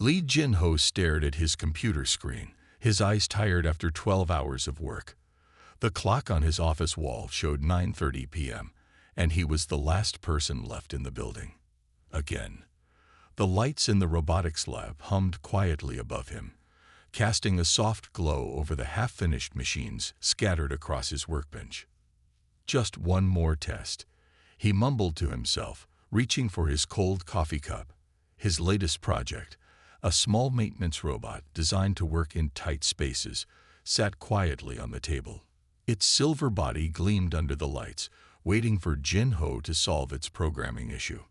Lee Jin-ho stared at his computer screen, his eyes tired after 12 hours of work. The clock on his office wall showed 9:30 p.m., and he was the last person left in the building. Again. The lights in the robotics lab hummed quietly above him, casting a soft glow over the half-finished machines scattered across his workbench. Just one more test, he mumbled to himself, reaching for his cold coffee cup. His latest project, a small maintenance robot designed to work in tight spaces, sat quietly on the table. Its silver body gleamed under the lights, waiting for Jin-ho to solve its programming issue.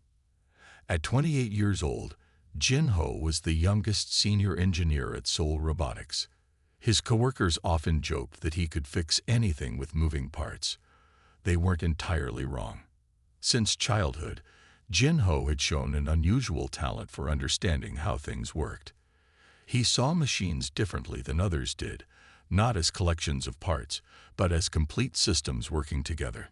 At 28 years old, Jin-ho was the youngest senior engineer at Seoul Robotics. His coworkers often joked that he could fix anything with moving parts. They weren't entirely wrong. Since childhood, Jin-ho had shown an unusual talent for understanding how things worked. He saw machines differently than others did, not as collections of parts, but as complete systems working together.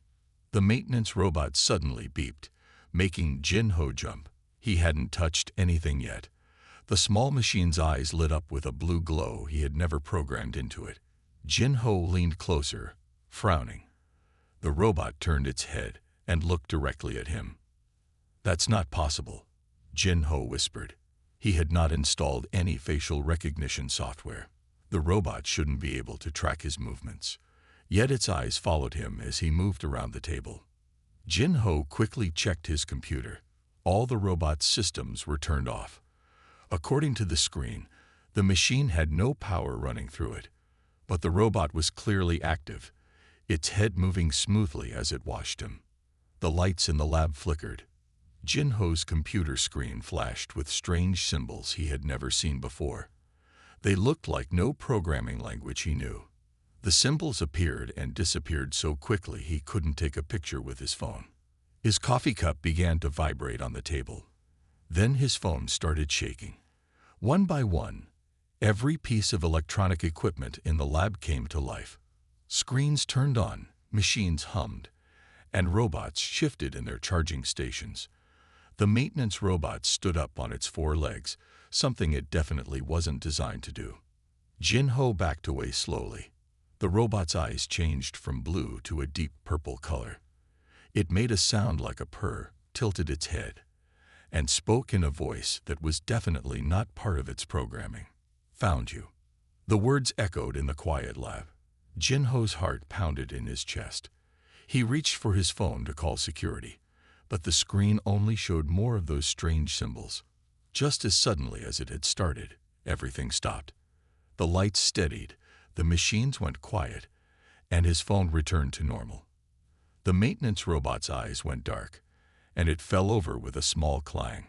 The maintenance robot suddenly beeped, making Jin-ho jump. He hadn't touched anything yet. The small machine's eyes lit up with a blue glow he had never programmed into it. Jin-ho leaned closer, frowning. The robot turned its head and looked directly at him. "That's not possible," Jin-ho whispered. He had not installed any facial recognition software. The robot shouldn't be able to track his movements. Yet its eyes followed him as he moved around the table. Jin-ho quickly checked his computer. All the robot's systems were turned off. According to the screen, the machine had no power running through it. But the robot was clearly active, its head moving smoothly as it watched him. The lights in the lab flickered. Jin-ho's computer screen flashed with strange symbols he had never seen before. They looked like no programming language he knew. The symbols appeared and disappeared so quickly he couldn't take a picture with his phone. His coffee cup began to vibrate on the table. Then his phone started shaking. One by one, every piece of electronic equipment in the lab came to life. Screens turned on, machines hummed, and robots shifted in their charging stations. The maintenance robot stood up on its 4 legs, something it definitely wasn't designed to do. Jin-ho backed away slowly. The robot's eyes changed from blue to a deep purple color. It made a sound like a purr, tilted its head, and spoke in a voice that was definitely not part of its programming. "Found you." The words echoed in the quiet lab. Jin-ho's heart pounded in his chest. He reached for his phone to call security, but the screen only showed more of those strange symbols. Just as suddenly as it had started, everything stopped. The lights steadied, the machines went quiet, and his phone returned to normal. The maintenance robot's eyes went dark, and it fell over with a small clang.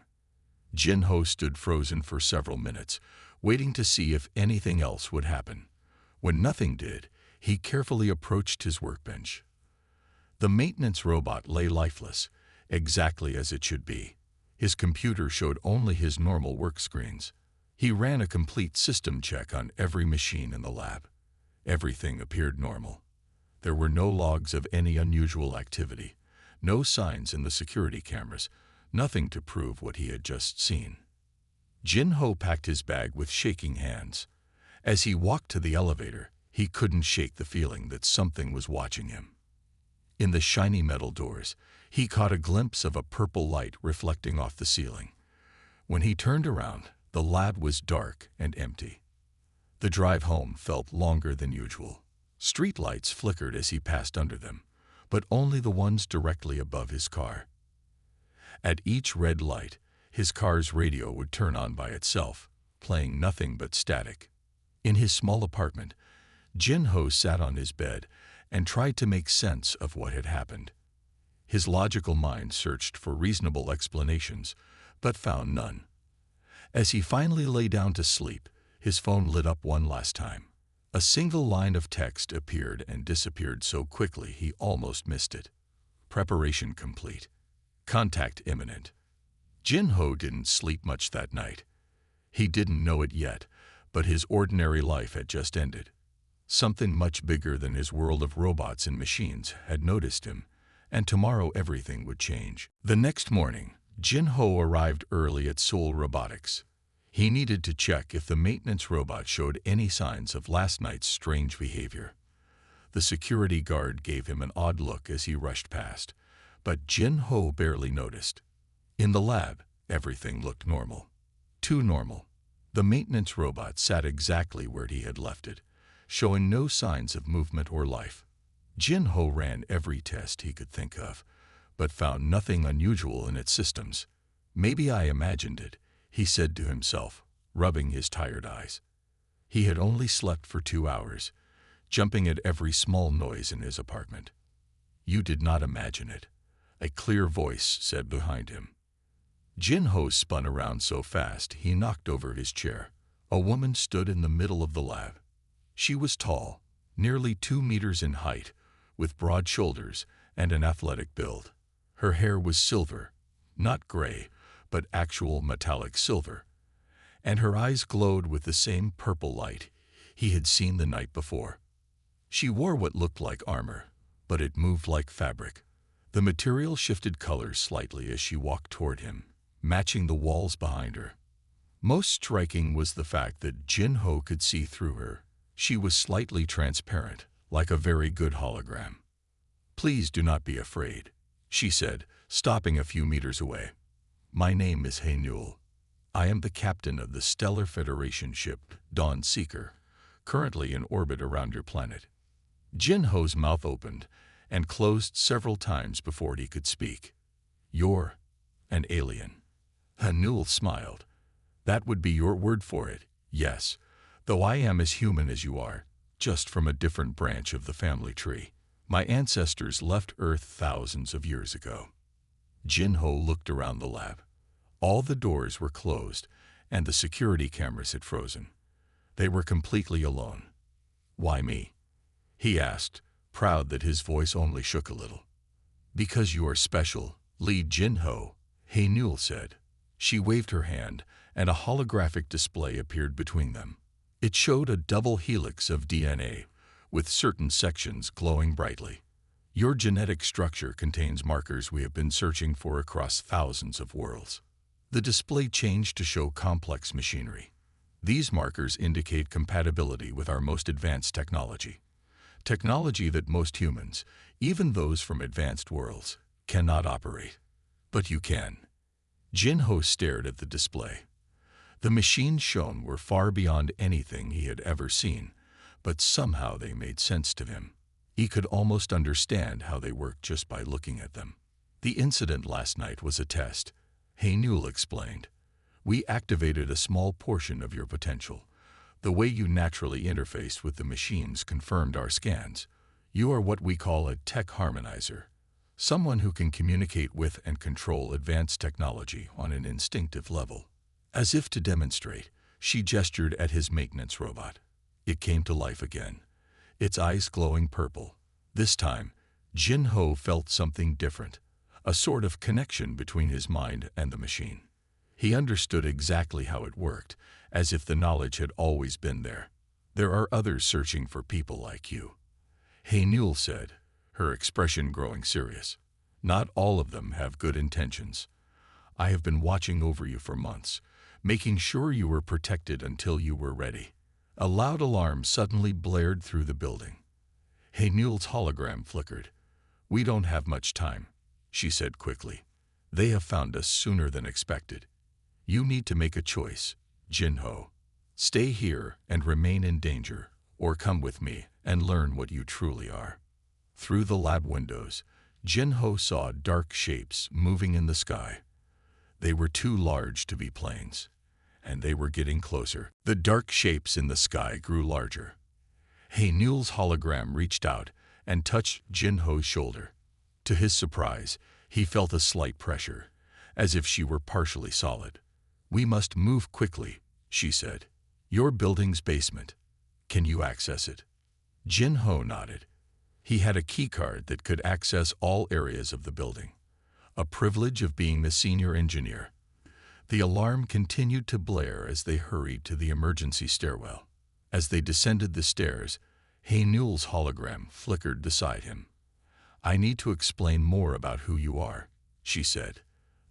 Jin-ho stood frozen for several minutes, waiting to see if anything else would happen. When nothing did, he carefully approached his workbench. The maintenance robot lay lifeless, exactly as it should be. His computer showed only his normal work screens. He ran a complete system check on every machine in the lab. Everything appeared normal. There were no logs of any unusual activity, no signs in the security cameras, nothing to prove what he had just seen. Jin-ho packed his bag with shaking hands. As he walked to the elevator, he couldn't shake the feeling that something was watching him. In the shiny metal doors, he caught a glimpse of a purple light reflecting off the ceiling. When he turned around, the lab was dark and empty. The drive home felt longer than usual. Street lights flickered as he passed under them, but only the ones directly above his car. At each red light, his car's radio would turn on by itself, playing nothing but static. In his small apartment, Jin-ho sat on his bed and tried to make sense of what had happened. His logical mind searched for reasonable explanations, but found none. As he finally lay down to sleep, his phone lit up one last time. A single line of text appeared and disappeared so quickly he almost missed it. Preparation complete. Contact imminent. Jin-ho didn't sleep much that night. He didn't know it yet, but his ordinary life had just ended. Something much bigger than his world of robots and machines had noticed him, and tomorrow everything would change. The next morning, Jin-ho arrived early at Seoul Robotics. He needed to check if the maintenance robot showed any signs of last night's strange behavior. The security guard gave him an odd look as he rushed past, but Jin-Ho barely noticed. In the lab, everything looked normal. Too normal. The maintenance robot sat exactly where he had left it, showing no signs of movement or life. Jin-Ho ran every test he could think of, but found nothing unusual in its systems. "Maybe I imagined it," he said to himself, rubbing his tired eyes. He had only slept for 2 hours, jumping at every small noise in his apartment. "You did not imagine it," a clear voice said behind him. Jin-Ho spun around so fast he knocked over his chair. A woman stood in the middle of the lab. She was tall, nearly 2 meters in height, with broad shoulders and an athletic build. Her hair was silver, not gray, but actual metallic silver, and her eyes glowed with the same purple light he had seen the night before. She wore what looked like armor, but it moved like fabric. The material shifted colors slightly as she walked toward him, matching the walls behind her. Most striking was the fact that Jin-Ho could see through her. She was slightly transparent, like a very good hologram. "Please do not be afraid," she said, stopping a few meters away. "My name is Hae-Newell. I am the captain of the Stellar Federation ship Dawn Seeker, currently in orbit around your planet." Jin-Ho's mouth opened and closed several times before he could speak. "You're an alien." Hae-Newell smiled. "That would be your word for it, yes, though I am as human as you are, just from a different branch of the family tree. My ancestors left Earth thousands of years ago." Jin-Ho looked around the lab. All the doors were closed, and the security cameras had frozen. They were completely alone. "Why me?" he asked, proud that his voice only shook a little. "Because you are special, Lee Jin-Ho," Hae-Newell said. She waved her hand, and a holographic display appeared between them. It showed a double helix of DNA, with certain sections glowing brightly. "Your genetic structure contains markers we have been searching for across thousands of worlds." The display changed to show complex machinery. "These markers indicate compatibility with our most advanced technology. Technology that most humans, even those from advanced worlds, cannot operate. But you can." Jin-Ho stared at the display. The machines shown were far beyond anything he had ever seen, but somehow they made sense to him. He could almost understand how they worked just by looking at them. "The incident last night was a test," Hae-Newell explained. "We activated a small portion of your potential. The way you naturally interface with the machines confirmed our scans. You are what we call a tech harmonizer, someone who can communicate with and control advanced technology on an instinctive level." As if to demonstrate, she gestured at his maintenance robot. It came to life again, its eyes glowing purple. This time, Jin-Ho felt something different, a sort of connection between his mind and the machine. He understood exactly how it worked, as if the knowledge had always been there. "There are others searching for people like you," Hae-Newell said, her expression growing serious. "Not all of them have good intentions. I have been watching over you for months, making sure you were protected until you were ready." A loud alarm suddenly blared through the building. Hae-Newell's hologram flickered. "We don't have much time," she said quickly. "They have found us sooner than expected. You need to make a choice, Jin-Ho. Stay here and remain in danger, or come with me and learn what you truly are." Through the lab windows, Jin-Ho saw dark shapes moving in the sky. They were too large to be planes, and they were getting closer. The dark shapes in the sky grew larger. Hae-Newell's hologram reached out and touched Jin-Ho's shoulder. To his surprise, he felt a slight pressure, as if she were partially solid. "We must move quickly," she said. "Your building's basement. Can you access it?" Jin-Ho nodded. He had a keycard that could access all areas of the building, a privilege of being the senior engineer. The alarm continued to blare as they hurried to the emergency stairwell. As they descended the stairs, Hae-Newell's hologram flickered beside him. "I need to explain more about who you are," she said.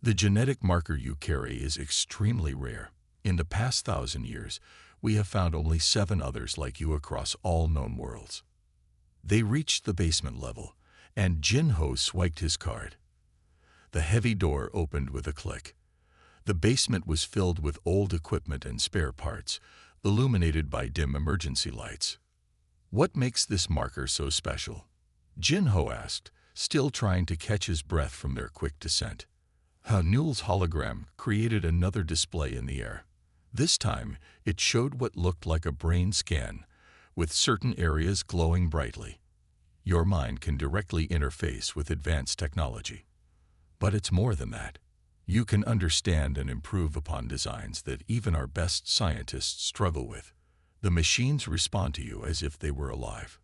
"The genetic marker you carry is extremely rare. In the past 1,000 years, we have found only 7 others like you across all known worlds. They reached the basement level, and Jin-Ho swiped his card. The heavy door opened with a click. The basement was filled with old equipment and spare parts, illuminated by dim emergency lights. "What makes this marker so special?" Jin-Ho asked, still trying to catch his breath from their quick descent. Newell's hologram created another display in the air. This time, it showed what looked like a brain scan, with certain areas glowing brightly. Your mind can directly interface with advanced technology. But it's more than that. You can understand and improve upon designs that even our best scientists struggle with. The machines respond to you as if they were alive.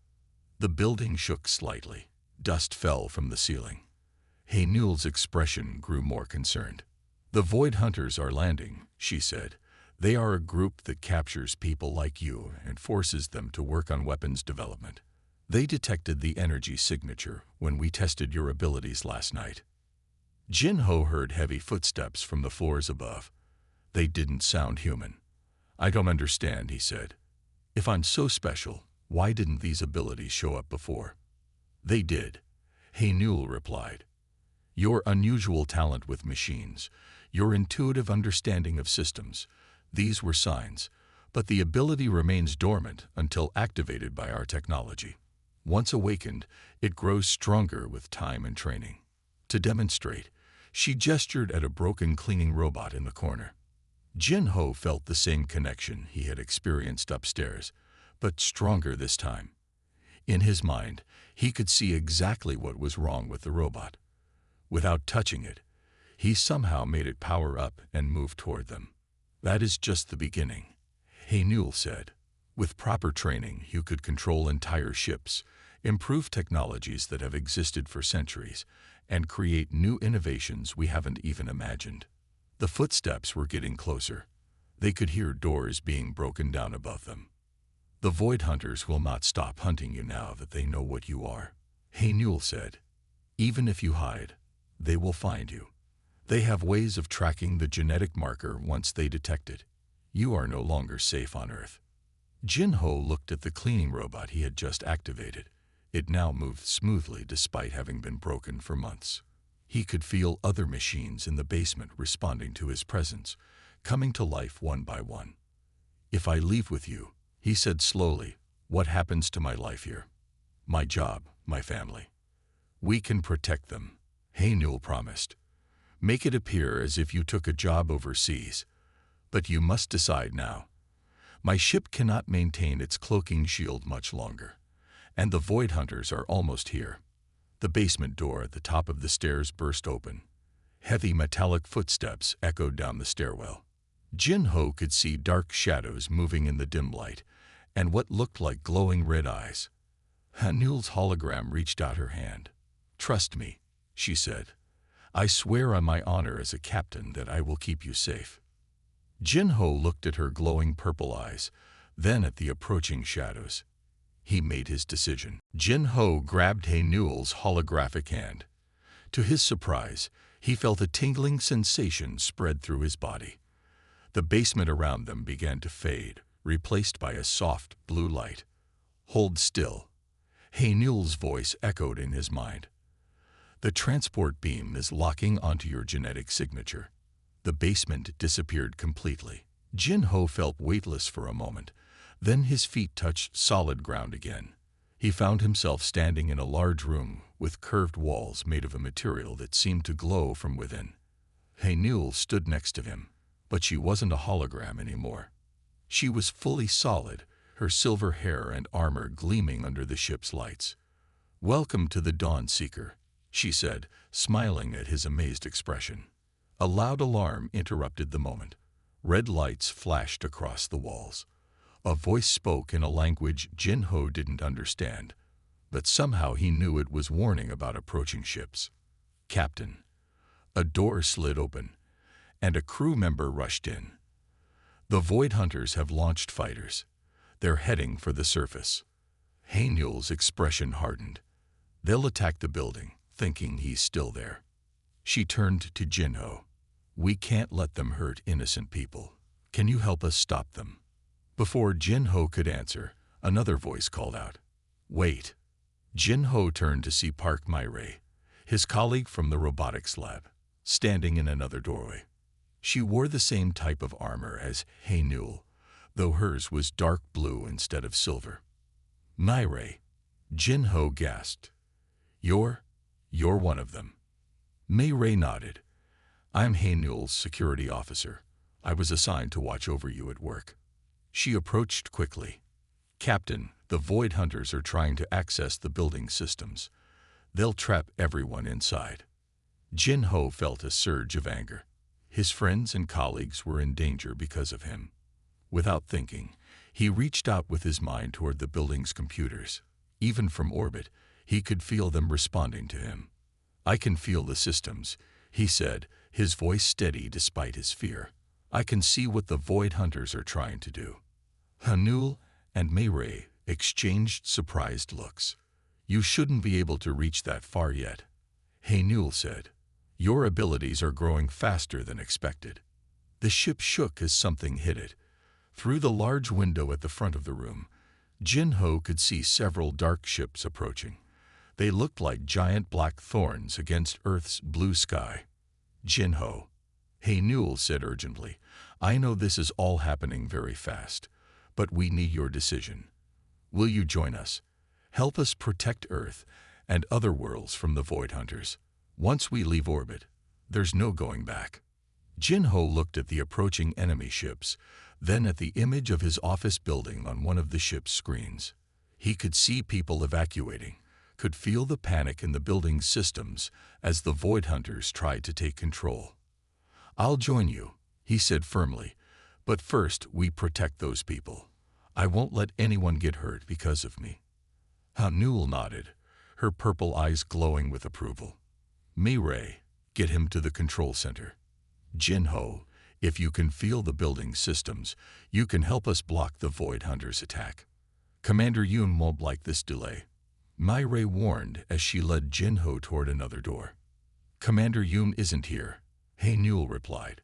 The building shook slightly. Dust fell from the ceiling. Newell's expression grew more concerned. "The Void Hunters are landing," she said. "They are a group that captures people like you and forces them to work on weapons development. They detected the energy signature when we tested your abilities last night." Jin-Ho heard heavy footsteps from the floors above. They didn't sound human. "I don't understand," he said. "If I'm so special, why didn't these abilities show up before?" "They did," Newell replied. "Your unusual talent with machines, your intuitive understanding of systems, these were signs, but the ability remains dormant until activated by our technology. Once awakened, it grows stronger with time and training." To demonstrate, she gestured at a broken cleaning robot in the corner. Jin-Ho felt the same connection he had experienced upstairs, but stronger this time. In his mind, he could see exactly what was wrong with the robot. Without touching it, he somehow made it power up and move toward them. "That is just the beginning," Newell said. "With proper training, you could control entire ships, improve technologies that have existed for centuries, and create new innovations we haven't even imagined." The footsteps were getting closer. They could hear doors being broken down above them. "The Void Hunters will not stop hunting you now that they know what you are," Newell said. "Even if you hide, they will find you. They have ways of tracking the genetic marker once they detect it. You are no longer safe on Earth." Jin-Ho looked at the cleaning robot he had just activated. It now moved smoothly despite having been broken for months. He could feel other machines in the basement responding to his presence, coming to life one by one. "If I leave with you," he said slowly, "what happens to my life here? My job, my family?" "We can protect them," Newell promised. "Make it appear as if you took a job overseas. But you must decide now. My ship cannot maintain its cloaking shield much longer, and the Void Hunters are almost here." The basement door at the top of the stairs burst open. Heavy metallic footsteps echoed down the stairwell. Jin-Ho could see dark shadows moving in the dim light, and what looked like glowing red eyes. Newell's hologram reached out her hand. "Trust me," she said. "I swear on my honor as a captain that I will keep you safe." Jin-Ho looked at her glowing purple eyes, then at the approaching shadows. He made his decision. Jin-Ho grabbed Newell's holographic hand. To his surprise, he felt a tingling sensation spread through his body. The basement around them began to fade, replaced by a soft blue light. "Hold still," Newell's voice echoed in his mind. "The transport beam is locking onto your genetic signature." The basement disappeared completely. Jin-Ho felt weightless for a moment. Then his feet touched solid ground again. He found himself standing in a large room with curved walls made of a material that seemed to glow from within. Newell stood next to him, but she wasn't a hologram anymore. She was fully solid, her silver hair and armor gleaming under the ship's lights. "Welcome to the Dawn Seeker," she said, smiling at his amazed expression. A loud alarm interrupted the moment. Red lights flashed across the walls. A voice spoke in a language Jin-Ho didn't understand, but somehow he knew it was warning about approaching ships. "Captain." A door slid open, and a crew member rushed in. "The Void Hunters have launched fighters. They're heading for the surface." Newell's expression hardened. "They'll attack the building, thinking he's still there." She turned to Jin-Ho. "We can't let them hurt innocent people. Can you help us stop them? Before Jin-Ho could answer, another voice called out, "Wait." Jin-Ho turned to see Park My-Ray, his colleague from the robotics lab, standing in another doorway. She wore the same type of armor as Hae-Nul, though hers was dark blue instead of silver. "My-Ray," Jin-Ho gasped. You're one of them." May-Ray nodded. "I'm Hae-Nul's security officer. I was assigned to watch over you at work." She approached quickly. "Captain, the Void Hunters are trying to access the building systems. They'll trap everyone inside." Jin-Ho felt a surge of anger. His friends and colleagues were in danger because of him. Without thinking, he reached out with his mind toward the building's computers. Even from orbit, he could feel them responding to him. "I can feel the systems," he said, his voice steady despite his fear. "I can see what the Void Hunters are trying to do." Hae-Nul and May-Ray exchanged surprised looks. "You shouldn't be able to reach that far yet," Hae-Nul said. "Your abilities are growing faster than expected." The ship shook as something hit it. Through the large window at the front of the room, Jin-Ho could see several dark ships approaching. They looked like giant black thorns against Earth's blue sky. "Jin-Ho," Hae-Nul said urgently, "I know this is all happening very fast, but we need your decision. Will you join us? Help us protect Earth and other worlds from the Void Hunters. Once we leave orbit, there's no going back." Jin-Ho looked at the approaching enemy ships, then at the image of his office building on one of the ship's screens. He could see people evacuating, could feel the panic in the building's systems as the Void Hunters tried to take control. "I'll join you," he said firmly, "but first we protect those people. I won't let anyone get hurt because of me." Hae-Nul nodded, her purple eyes glowing with approval. "May-Ray, get him to the control center. Jin-Ho, if you can feel the building systems, you can help us block the Void Hunters' attack. Commander Yoon won't like this delay." May-Ray warned as she led Jin-Ho toward another door. "Commander Yoon isn't here," Hae-Nul replied.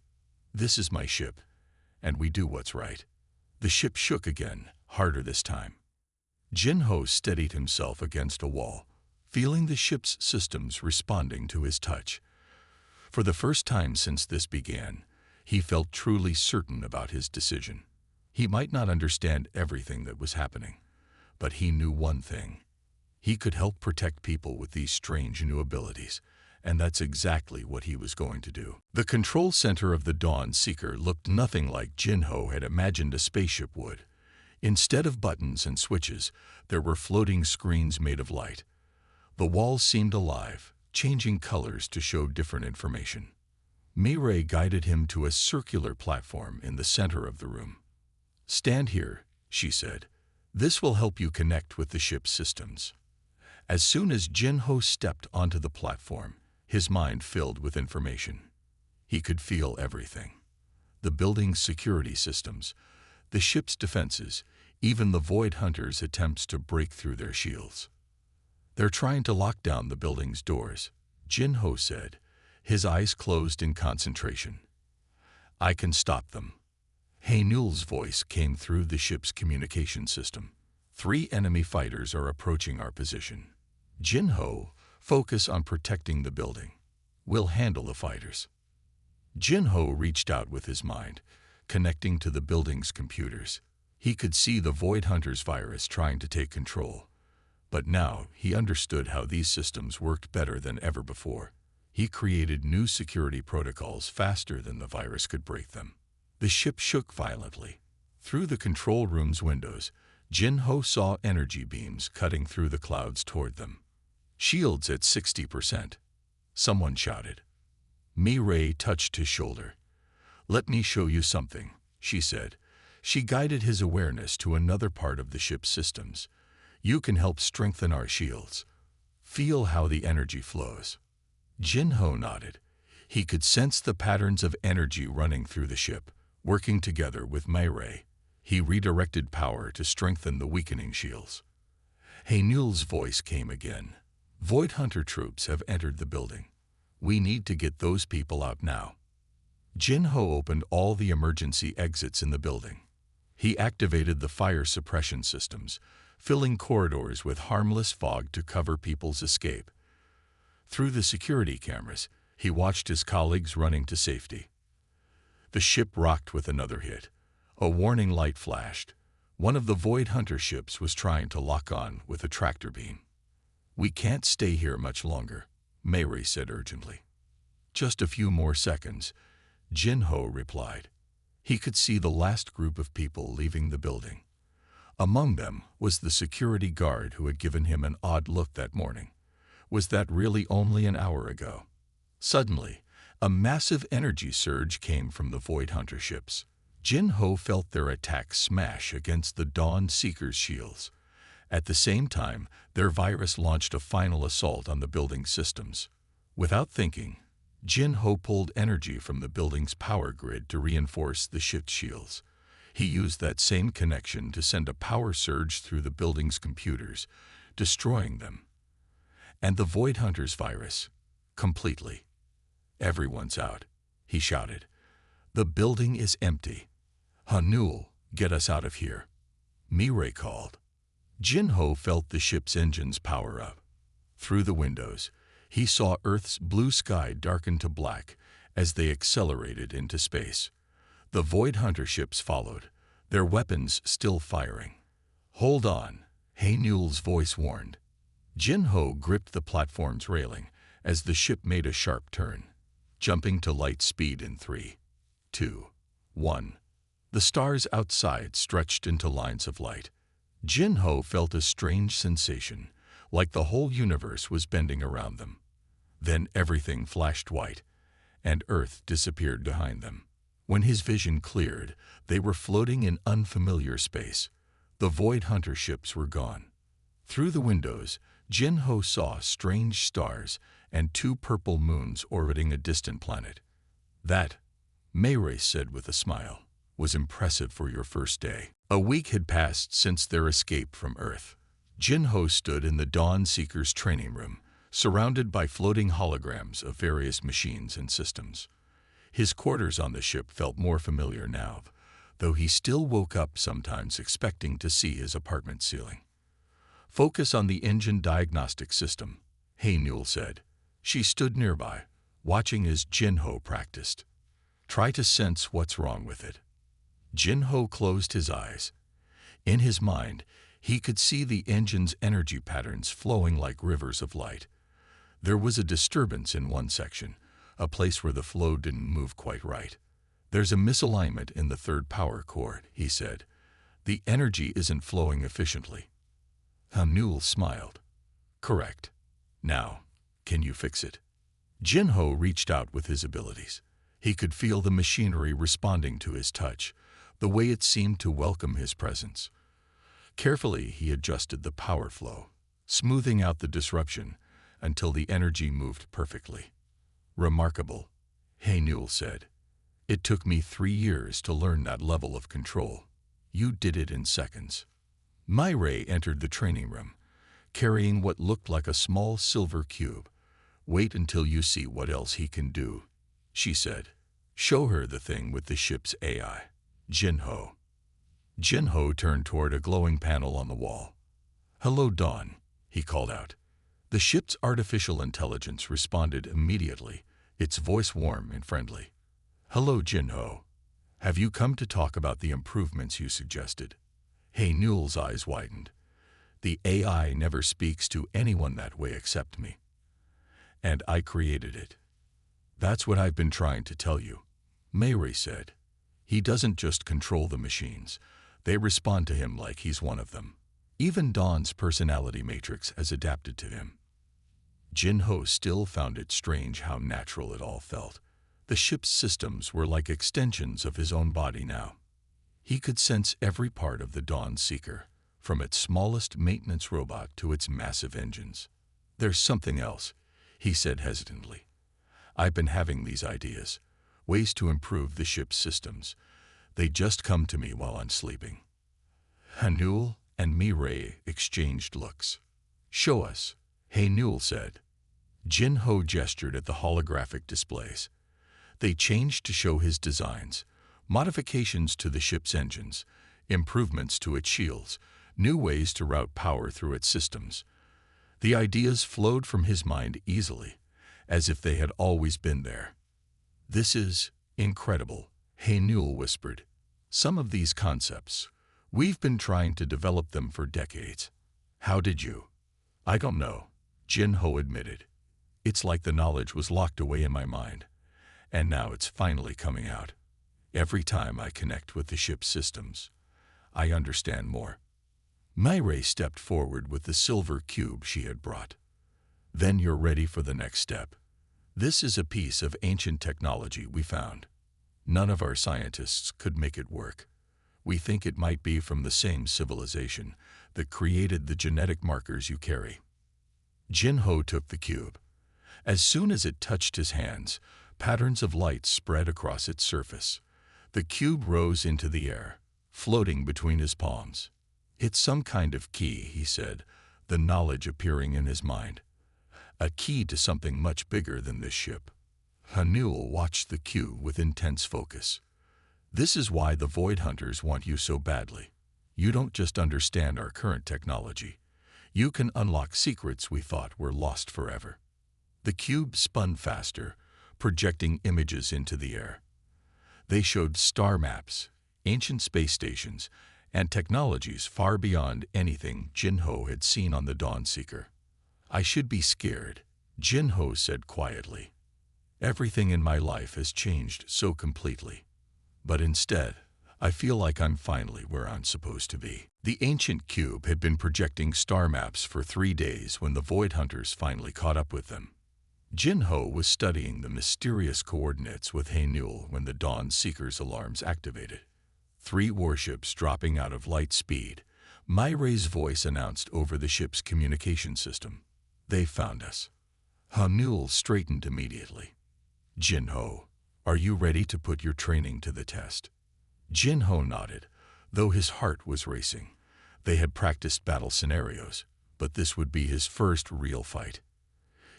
"This is my ship, and we do what's right." The ship shook again, harder this time. Jin-Ho steadied himself against a wall, feeling the ship's systems responding to his touch. For the first time since this began, he felt truly certain about his decision. He might not understand everything that was happening, but he knew one thing. He could help protect people with these strange new abilities, and that's exactly what he was going to do. The control center of the Dawn Seeker looked nothing like Jin-Ho had imagined a spaceship would. Instead of buttons and switches, there were floating screens made of light. The walls seemed alive, changing colors to show different information. May-Ray guided him to a circular platform in the center of the room. "Stand here," she said. "This will help you connect with the ship's systems." As soon as Jin-Ho stepped onto the platform, his mind filled with information. He could feel everything. The building's security systems, the ship's defenses, even the Void Hunters' attempts to break through their shields. "They're trying to lock down the building's doors," Jin-Ho said, his eyes closed in concentration. "I can stop them." Hae-Nul's voice came through the ship's communication system. "3 enemy fighters are approaching our position. Jin-Ho, focus on protecting the building. We'll handle the fighters." Jin-Ho reached out with his mind, connecting to the building's computers. He could see the Void Hunters virus trying to take control. But now he understood how these systems worked better than ever before. He created new security protocols faster than the virus could break them. The ship shook violently. Through the control room's windows, Jin-Ho saw energy beams cutting through the clouds toward them. "Shields at 60%. Someone shouted. May-Ray touched his shoulder. "Let me show you something," she said. She guided his awareness to another part of the ship's systems. "You can help strengthen our shields. Feel how the energy flows." Jin-Ho nodded. He could sense the patterns of energy running through the ship, working together with May-Ray. He redirected power to strengthen the weakening shields. Hae-Nul's voice came again. "Void Hunter troops have entered the building. We need to get those people out now." Jin-Ho opened all the emergency exits in the building. He activated the fire suppression systems, filling corridors with harmless fog to cover people's escape. Through the security cameras, he watched his colleagues running to safety. The ship rocked with another hit. A warning light flashed. One of the Void Hunter ships was trying to lock on with a tractor beam. "We can't stay here much longer," Mayray said urgently. "Just a few more seconds," Jin-Ho replied. He could see the last group of people leaving the building. Among them was the security guard who had given him an odd look that morning. Was that really only an hour ago? Suddenly, a massive energy surge came from the Void Hunter ships. Jin-Ho felt their attacks smash against the Dawn Seeker's shields. At the same time, their virus launched a final assault on the building's systems. Without thinking, Jin-Ho pulled energy from the building's power grid to reinforce the ship's shields. He used that same connection to send a power surge through the building's computers, destroying them. And the Void Hunter's virus, completely. "Everyone's out," he shouted. "The building is empty. Hanul, get us out of here," Mirai called. Jin-Ho felt the ship's engines power up. Through the windows, he saw Earth's blue sky darken to black as they accelerated into space. The Void Hunter ships followed, their weapons still firing. "Hold on," Hanul's voice warned. Jin-Ho gripped the platform's railing as the ship made a sharp turn, jumping to light speed in 3, 2, 1. The stars outside stretched into lines of light. Jin-Ho felt a strange sensation, like the whole universe was bending around them. Then everything flashed white, and Earth disappeared behind them. When his vision cleared, they were floating in unfamiliar space. The Void Hunter ships were gone. Through the windows, Jin-Ho saw strange stars and 2 purple moons orbiting a distant planet. "That," Mayray said with a smile, "was impressive for your first day." A week had passed since their escape from Earth. Jin-Ho stood in the Dawn Seeker's training room, surrounded by floating holograms of various machines and systems. His quarters on the ship felt more familiar now, though he still woke up sometimes expecting to see his apartment ceiling. "Focus on the engine diagnostic system," Hanul said. She stood nearby, watching as Jin-Ho practiced. "Try to sense what's wrong with it." Jin-Ho closed his eyes. In his mind, he could see the engine's energy patterns flowing like rivers of light. There was a disturbance in one section, a place where the flow didn't move quite right. "There's a misalignment in the 3rd power cord," he said. "The energy isn't flowing efficiently." Hanul smiled. "Correct. Now, can you fix it?" Jin-Ho reached out with his abilities. He could feel the machinery responding to his touch, the way it seemed to welcome his presence. Carefully, he adjusted the power flow, smoothing out the disruption until the energy moved perfectly. "Remarkable," Hanul said. "It took me 3 years to learn that level of control. You did it in seconds." Mayray entered the training room, carrying what looked like a small silver cube. "Wait until you see what else he can do," she said. "Show her the thing with the ship's AI." Jin-Ho. Jin-Ho turned toward a glowing panel on the wall. "Hello, Dawn," he called out. The ship's artificial intelligence responded immediately, its voice warm and friendly. "Hello, Jin-Ho. Have you come to talk about the improvements you suggested?" Hanul's eyes widened. "The AI never speaks to anyone that way except me. And I created it." "That's what I've been trying to tell you," Mayray said. "He doesn't just control the machines. They respond to him like he's one of them. Even Dawn's personality matrix has adapted to him." Jin-Ho still found it strange how natural it all felt. The ship's systems were like extensions of his own body now. He could sense every part of the Dawn Seeker, from its smallest maintenance robot to its massive engines. "There's something else," he said hesitantly. "I've been having these ideas, ways to improve the ship's systems. They just come to me while I'm sleeping." Hanul and Mirai exchanged looks. "Show us," Hanul said. Jin-Ho gestured at the holographic displays. They changed to show his designs, modifications to the ship's engines, improvements to its shields, new ways to route power through its systems. The ideas flowed from his mind easily, as if they had always been there. "This is incredible," Haynul whispered. "Some of these concepts, we've been trying to develop them for decades." "How did you?" "I don't know," Jin-Ho admitted. "It's like the knowledge was locked away in my mind, and now it's finally coming out. Every time I connect with the ship's systems, I understand more." Myray stepped forward with the silver cube she had brought. "Then you're ready for the next step. This is a piece of ancient technology we found. None of our scientists could make it work. We think it might be from the same civilization that created the genetic markers you carry." Jin-Ho took the cube. As soon as it touched his hands, patterns of light spread across its surface. The cube rose into the air, floating between his palms. "It's some kind of key," he said, the knowledge appearing in his mind. "A key to something much bigger than this ship." Haynul watched the cube with intense focus. "This is why the Void Hunters want you so badly. You don't just understand our current technology. You can unlock secrets we thought were lost forever." The cube spun faster, projecting images into the air. They showed star maps, ancient space stations, and technologies far beyond anything Jin-Ho had seen on the Dawnseeker. "I should be scared," Jin-Ho said quietly. "Everything in my life has changed so completely. But instead, I feel like I'm finally where I'm supposed to be." The ancient cube had been projecting star maps for 3 days when the Void Hunters finally caught up with them. Jin-Ho was studying the mysterious coordinates with Haynul when the Dawnseeker's alarms activated. 3 warships dropping out of light speed, Myray's voice announced over the ship's communication system. "They found us." Haynul straightened immediately. "Jin-Ho, are you ready to put your training to the test?" Jin-Ho nodded, though his heart was racing. They had practiced battle scenarios, but this would be his first real fight.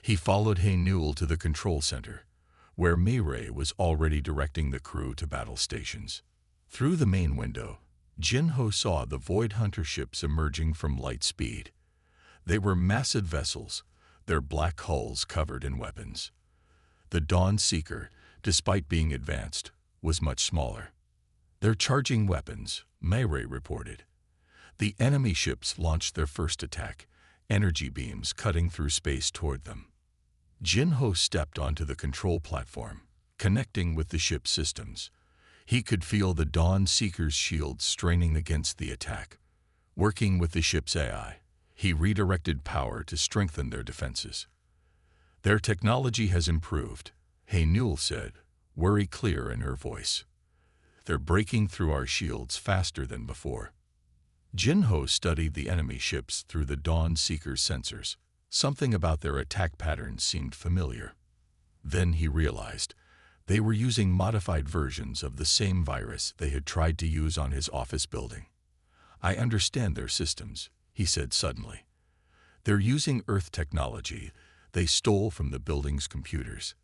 He followed Haynul to the control center, where Myray was already directing the crew to battle stations. Through the main window, Jin-Ho saw the Void Hunter ships emerging from light speed. They were massive vessels, their black hulls covered in weapons. The Dawnseeker, despite being advanced, was much smaller. "They're charging weapons," Myray reported. The enemy ships launched their first attack, energy beams cutting through space toward them. Jin-Ho stepped onto the control platform, connecting with the ship's systems. He could feel the Dawnseeker's shields straining against the attack. Working with the ship's AI, he redirected power to strengthen their defenses. "Their technology has improved," Haynul said, worry clear in her voice. "They're breaking through our shields faster than before." Jin-Ho studied the enemy ships through the Dawnseeker's sensors. Something about their attack patterns seemed familiar. Then he realized they were using modified versions of the same virus they had tried to use on his office building. "I understand their systems," he said suddenly. "They're using Earth technology they stole from the building's computers.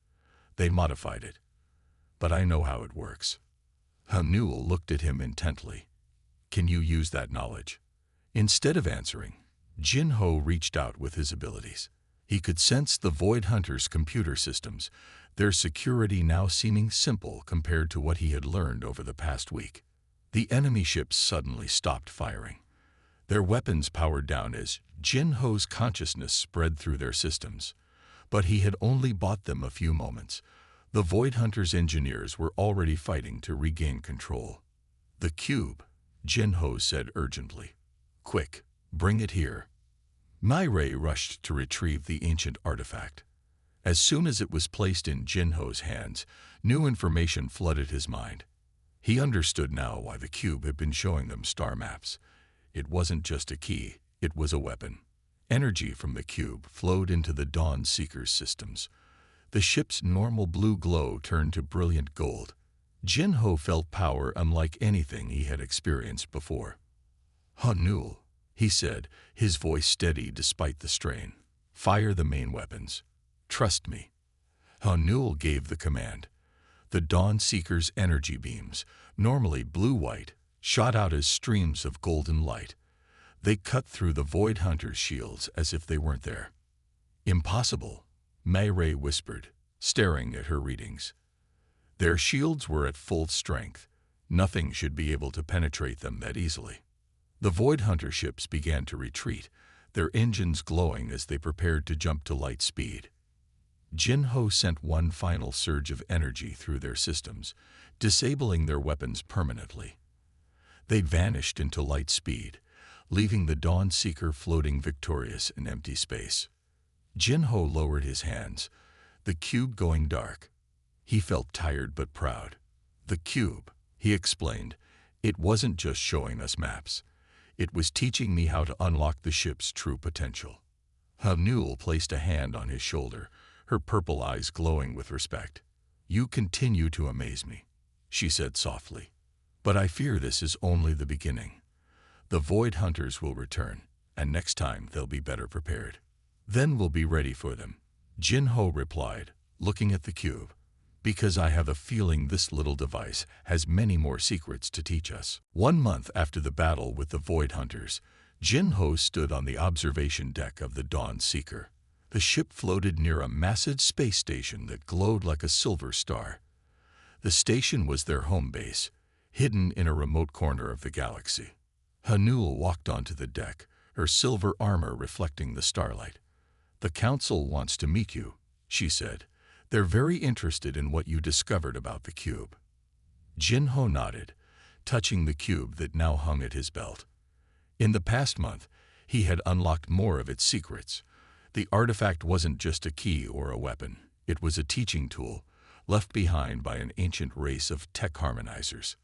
They modified it. But I know how it works." Haynul looked at him intently. "Can you use that knowledge?" Instead of answering, Jin-Ho reached out with his abilities. He could sense the Void Hunters' computer systems, their security now seeming simple compared to what he had learned over the past week. The enemy ships suddenly stopped firing. Their weapons powered down as Jin-Ho's consciousness spread through their systems. But he had only bought them a few moments. The Void Hunters' engineers were already fighting to regain control. "The cube," Jin-Ho said urgently. "Quick, bring it here." Myray rushed to retrieve the ancient artifact. As soon as it was placed in Jin-Ho's hands, new information flooded his mind. He understood now why the cube had been showing them star maps. It wasn't just a key, it was a weapon. Energy from the cube flowed into the Dawnseeker's systems. The ship's normal blue glow turned to brilliant gold. Jin-Ho felt power unlike anything he had experienced before. "Haynul," he said, his voice steady despite the strain. "Fire the main weapons. Trust me." Haynul gave the command. The Dawn Seeker's energy beams, normally blue-white, shot out as streams of golden light. They cut through the Void Hunter's shields as if they weren't there. "Impossible," Mayray whispered, staring at her readings. Their shields were at full strength. Nothing should be able to penetrate them that easily. The Void Hunter ships began to retreat, their engines glowing as they prepared to jump to light speed. Jinho sent one final surge of energy through their systems, disabling their weapons permanently. They vanished into light speed, leaving the Dawn Seeker floating victorious in empty space. Jinho lowered his hands, the cube going dark. He felt tired but proud. "The cube," he explained, "it wasn't just showing us maps. It was teaching me how to unlock the ship's true potential." Hanul placed a hand on his shoulder, her purple eyes glowing with respect. "You continue to amaze me," she said softly. "But I fear this is only the beginning. The Void Hunters will return, and next time they'll be better prepared. Then we'll be ready for them," Jinho replied, looking at the cube. "Because I have a feeling this little device has many more secrets to teach us." 1 month after the battle with the Void Hunters, Jinho stood on the observation deck of the Dawn Seeker. The ship floated near a massive space station that glowed like a silver star. The station was their home base, hidden in a remote corner of the galaxy. Hanul walked onto the deck, her silver armor reflecting the starlight. "The Council wants to meet you," she said. "They're very interested in what you discovered about the cube." Jinho nodded, touching the cube that now hung at his belt. In the past month, he had unlocked more of its secrets. The artifact wasn't just a key or a weapon. It was a teaching tool, left behind by an ancient race of tech harmonizers.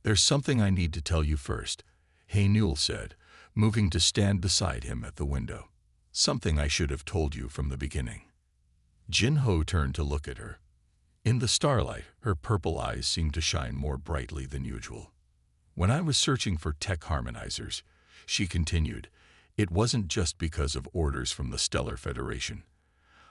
"There's something I need to tell you first," Hanul said, moving to stand beside him at the window. "Something I should have told you from the beginning." Jinho turned to look at her. In the starlight, her purple eyes seemed to shine more brightly than usual. "When I was searching for tech harmonizers," she continued, "it wasn't just because of orders from the Stellar Federation.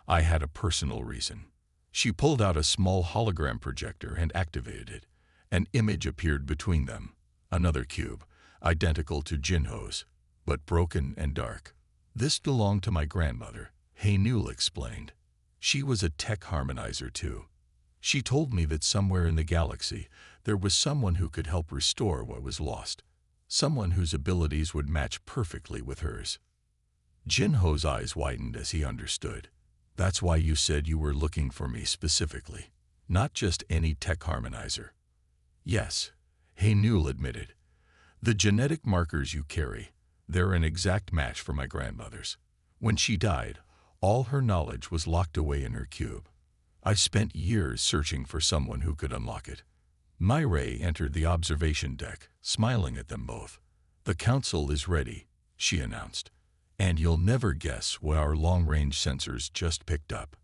I had a personal reason." She pulled out a small hologram projector and activated it. An image appeared between them, another cube, identical to Jinho's, but broken and dark. "This belonged to my grandmother," Hanul explained. "She was a tech harmonizer too. She told me that somewhere in the galaxy there was someone who could help restore what was lost, someone whose abilities would match perfectly with hers." Jinho's eyes widened as he understood. "That's why you said you were looking for me specifically, not just any tech harmonizer." "Yes," Hanul admitted. "The genetic markers you carry, they're an exact match for my grandmother's. When she died, all her knowledge was locked away in her cube. I spent years searching for someone who could unlock it." Mayray entered the observation deck, smiling at them both. "The Council is ready," she announced. "And you'll never guess what our long-range sensors just picked up."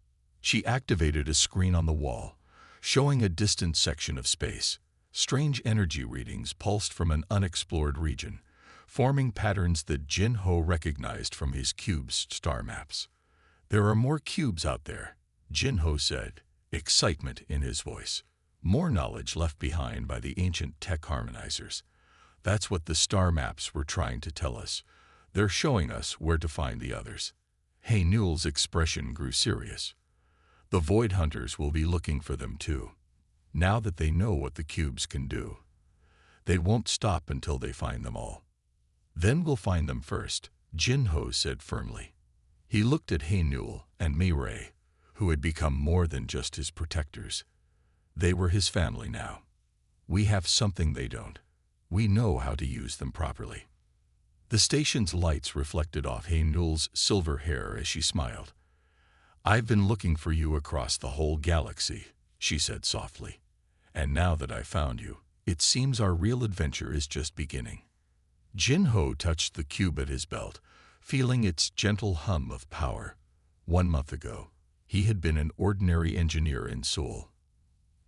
She activated a screen on the wall, showing a distant section of space. Strange energy readings pulsed from an unexplored region, forming patterns that Jinho recognized from his cube's star maps. "There are more cubes out there," Jinho said, excitement in his voice. "More knowledge left behind by the ancient tech harmonizers. That's what the star maps were trying to tell us. They're showing us where to find the others." Hanul's expression grew serious. "The Void Hunters will be looking for them too, now that they know what the cubes can do. They won't stop until they find them all." "Then we'll find them first," Jinho said firmly. He looked at Hanul and Mayray, who had become more than just his protectors. They were his family now. "We have something they don't. We know how to use them properly." The station's lights reflected off Hanul's silver hair as she smiled. "I've been looking for you across the whole galaxy," she said softly. "And now that I've found you, it seems our real adventure is just beginning." Jinho touched the cube at his belt, feeling its gentle hum of power. 1 month ago, he had been an ordinary engineer in Seoul.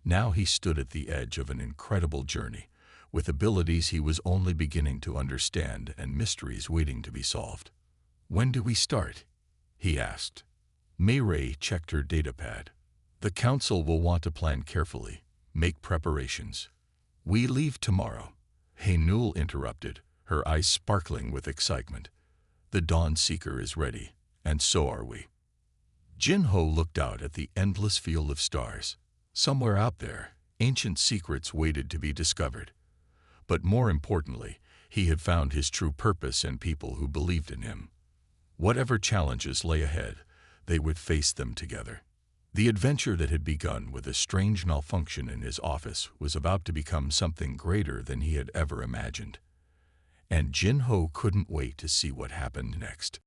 Now he stood at the edge of an incredible journey, with abilities he was only beginning to understand and mysteries waiting to be solved. "When do we start?" he asked. Mayray checked her datapad. "The Council will want to plan carefully," Make preparations. We leave tomorrow. Haynul interrupted, her eyes sparkling with excitement. The Dawn Seeker is ready, and so are we. Jin-Ho looked out at the endless field of stars. Somewhere out there, ancient secrets waited to be discovered. But more importantly, he had found his true purpose and people who believed in him. Whatever challenges lay ahead, they would face them together. The adventure that had begun with a strange malfunction in his office was about to become something greater than he had ever imagined. And Jin-Ho couldn't wait to see what happened next.